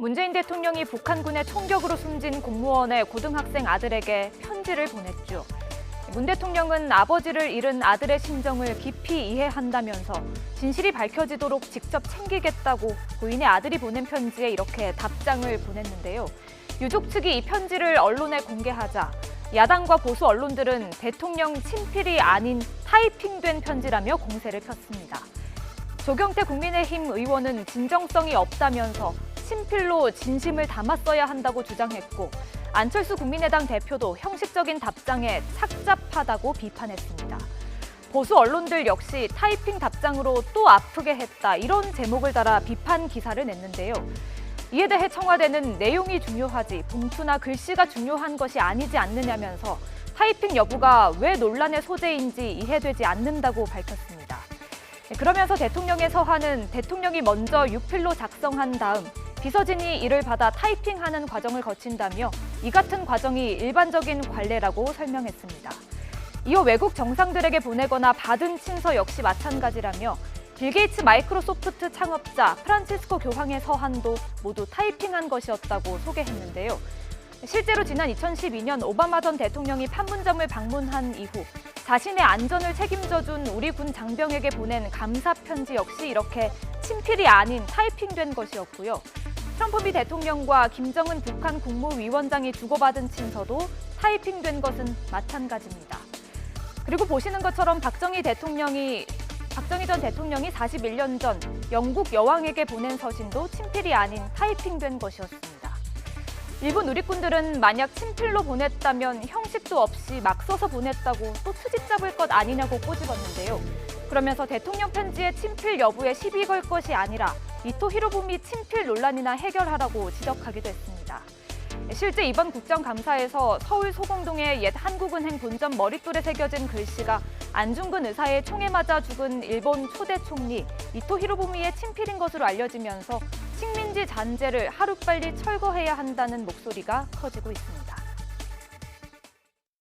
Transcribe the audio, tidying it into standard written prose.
문재인 대통령이 북한군의 총격으로 숨진 공무원의 고등학생 아들에게 편지를 보냈죠. 문 대통령은 아버지를 잃은 아들의 심정을 깊이 이해한다면서 진실이 밝혀지도록 직접 챙기겠다고 고인의 아들이 보낸 편지에 이렇게 답장을 보냈는데요. 유족 측이 이 편지를 언론에 공개하자 야당과 보수 언론들은 대통령 친필이 아닌 타이핑된 편지라며 공세를 폈습니다. 조경태 국민의힘 의원은 진정성이 없다면서 친필로 진심을 담았어야 한다고 주장했고, 안철수 국민의당 대표도 형식적인 답장에 착잡하다고 비판했습니다. 보수 언론들 역시 타이핑 답장으로 또 아프게 했다, 이런 제목을 달아 비판 기사를 냈는데요. 이에 대해 청와대는 내용이 중요하지 봉투나 글씨가 중요한 것이 아니지 않느냐면서 타이핑 여부가 왜 논란의 소재인지 이해되지 않는다고 밝혔습니다. 그러면서 대통령의 서한은 대통령이 먼저 유필로 작성한 다음 비서진이 이를 받아 타이핑하는 과정을 거친다며 이 같은 과정이 일반적인 관례라고 설명했습니다. 이어 외국 정상들에게 보내거나 받은 친서 역시 마찬가지라며 빌 게이츠 마이크로소프트 창업자 프란치스코 교황의 서한도 모두 타이핑한 것이었다고 소개했는데요. 실제로 지난 2012년 오바마 전 대통령이 판문점을 방문한 이후 자신의 안전을 책임져준 우리 군 장병에게 보낸 감사 편지 역시 이렇게 친필이 아닌 타이핑된 것이었고요. 트럼프 미 대통령과 김정은 북한 국무위원장이 주고받은 친서도 타이핑된 것은 마찬가지입니다. 그리고 보시는 것처럼 박정희 전 대통령이 41년 전 영국 여왕에게 보낸 서신도 친필이 아닌 타이핑된 것이었습니다. 일부 누리꾼들은 만약 친필로 보냈다면 형식도 없이 막 써서 보냈다고 또 트집 잡을 것 아니냐고 꼬집었는데요. 그러면서 대통령 편지의 친필 여부에 시비 걸 것이 아니라 이토 히로부미 친필 논란이나 해결하라고 지적하기도 했습니다. 실제 이번 국정감사에서 서울 소공동의 옛 한국은행 본점 머릿돌에 새겨진 글씨가 안중근 의사의 총에 맞아 죽은 일본 초대 총리 이토 히로부미의 친필인 것으로 알려지면서 식민지 잔재를 하루빨리 철거해야 한다는 목소리가 커지고 있습니다.